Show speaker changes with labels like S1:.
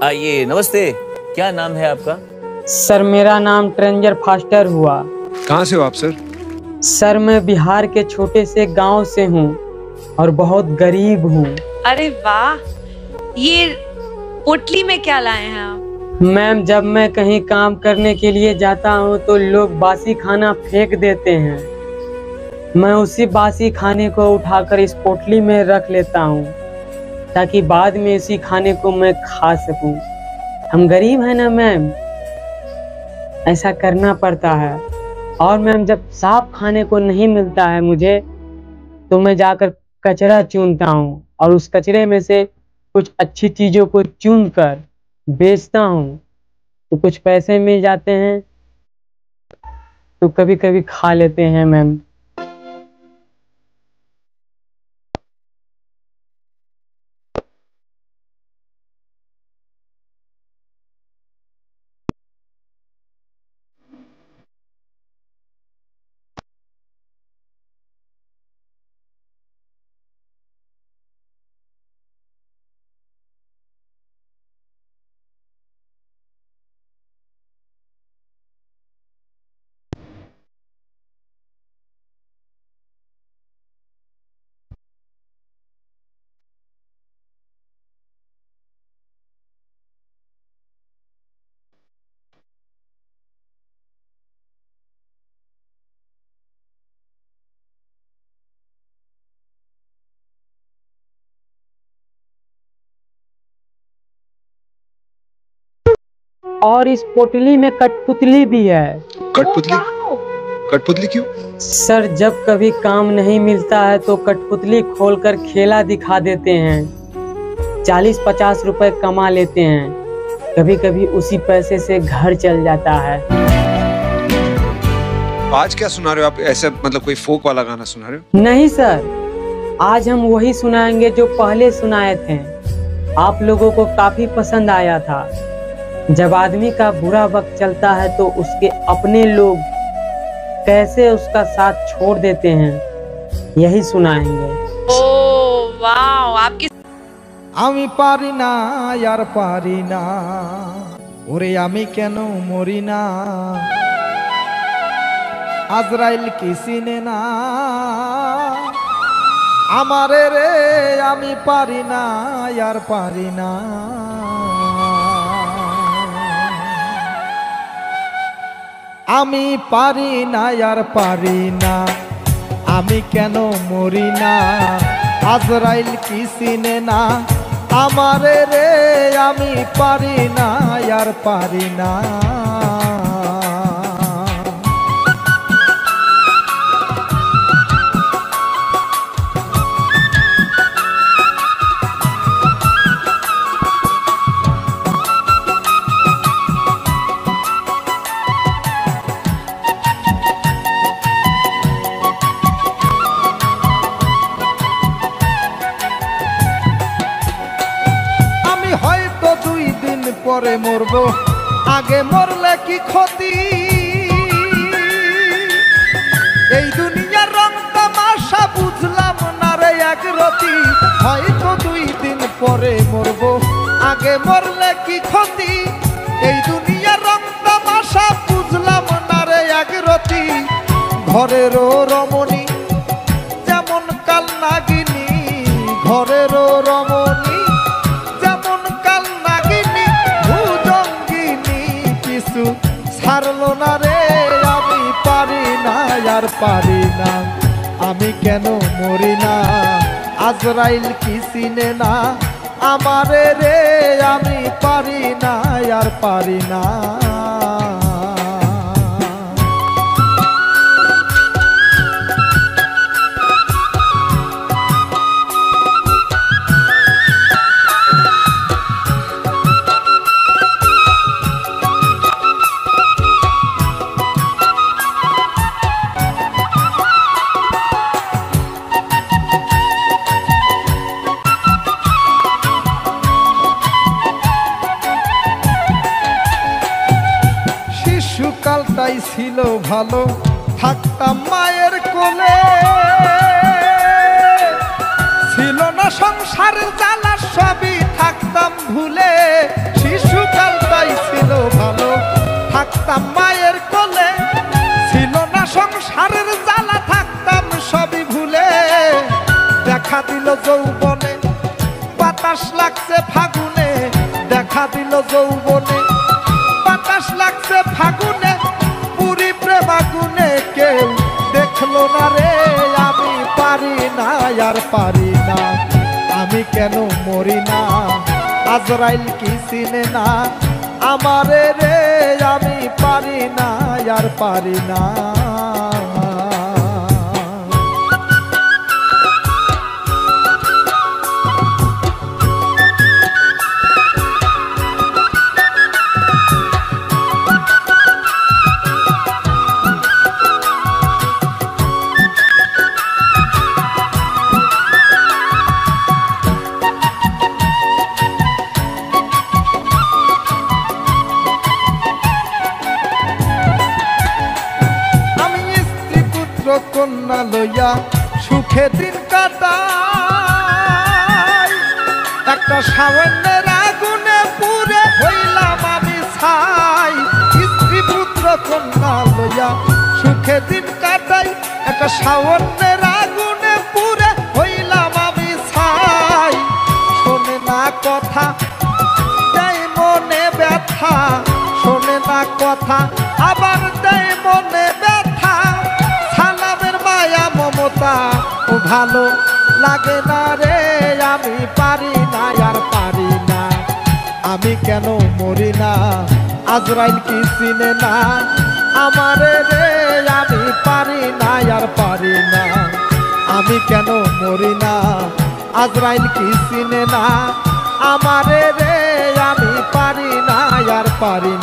S1: आइए, नमस्ते। क्या नाम है आपका?
S2: सर मेरा नाम ट्रेंजर फास्टर हुआ।
S3: कहाँ से हो आप सर?
S2: सर मैं बिहार के छोटे से गांव से हूँ और बहुत गरीब हूँ।
S4: अरे वाह, ये पोटली में क्या लाए हैं आप?
S2: मैम जब मैं कहीं काम करने के लिए जाता हूँ तो लोग बासी खाना फेंक देते हैं। मैं उसी बासी खाने को उठाकर इस पोटली में रख लेता हूँ ताकि बाद में इसी खाने को मैं खा सकूं। हम गरीब हैं ना मैम, ऐसा करना पड़ता है। और मैम जब साफ खाने को नहीं मिलता है मुझे तो मैं जाकर कचरा चुनता हूँ और उस कचरे में से कुछ अच्छी चीज़ों को चुन कर बेचता हूँ तो कुछ पैसे मिल जाते हैं तो कभी कभी खा लेते हैं मैम। और इस पोटली में कठपुतली भी है।
S3: कठपुतली? कठपुतली क्यों?
S2: सर जब कभी काम नहीं मिलता है तो कठपुतली खोलकर खेला दिखा देते हैं, 40-50 रुपए कमा लेते हैं। कभी कभी उसी पैसे से घर चल जाता है।
S3: आज क्या सुना रहे हो आप? ऐसा मतलब कोई फोक वाला गाना सुना रहे हो?
S2: नहीं सर, आज हम वही सुनाएंगे जो पहले सुनाए थे। आप लोगों को काफी पसंद आया था। जब आदमी का बुरा वक्त चलता है तो उसके अपने लोग कैसे उसका साथ छोड़ देते हैं, यही सुनाएंगे।
S4: ओह वाह, आपकी
S5: आमी पारी ना यार पारी ना, ओरे आमी केनो मरी ना, आजराइल किसी ने ना आमारे रे, आमी पारी ना यार पारी ना। आमी पारी ना यार पारी ना, आमी केनो मरी ना, आजराइल किसी ने ना आमारे रे, आमी पारी ना यार पारी ना। পরে মরবো, আগে মরলে কি ক্ষতি, এই দুনিয়ার রং তামাশা বুঝলাম না রে এক রতি। হয়তো 2 দিন পরে মরবো, আগে মরলে কি ক্ষতি, এই দুনিয়ার রং তামাশা বুঝলাম না রে এক রতি। ঘরেরও রমণী যেমন কাল নাগিনী, ঘরেরও রমণী ছাড়লো না রে, আমি পারি না আর পারি না, আমি কেন মরি না, আজরাইল কি চিনে না আমারে রে, আমি পারি না আর পারি না। কালটাই ছিল ভালো, থাকতাম মায়ের কোলে, ছিল না সংসারের জ্বালা, সবই থাকতাম ভুলে। থাকতাম মায়ের কোলে, ছিল না সংসারের জ্বালা, থাকতাম সবই ভুলে। দেখা দিল যৌবনে, বাতাস লাগছে ফাগুনে, দেখা দিল যৌবনে, বাতাস লাগছে ফাগুনে, পুরি প্রেম আগুনে কেউ দেখলো না রে। আমি পারি না আর পারি না, আমি কেন মরি না, আজরাইল কি চিনে না আমারে রে। আমি পারি না আর পারি না। কন্যা লইয়া সুখে দিন কাটাই, একটা সামান্যের আগুনে পুড়ে হইলাম আমি ছাই। স্ত্রী পুত্র কন্যা লইয়া সুখে দিন কাটাই, একটা সামান্যের আগুনে পুড়ে হইলাম আমি ছাই। শোনে না কথা দেয় মনে ব্যথা, শোনে না কথা আবার দেয় মনে ব্যথা। মমতা ও ভালো লাগে না রে। আমি পারি না আর পারি না, আমি কেন মরি না, আজরাইল কি চিনে না আমারে রে। আমি পারি না আর পারি না, আমি কেন মরি না, আজরাইল কি চিনে না আমারে রে। আমি পারি না আর পারি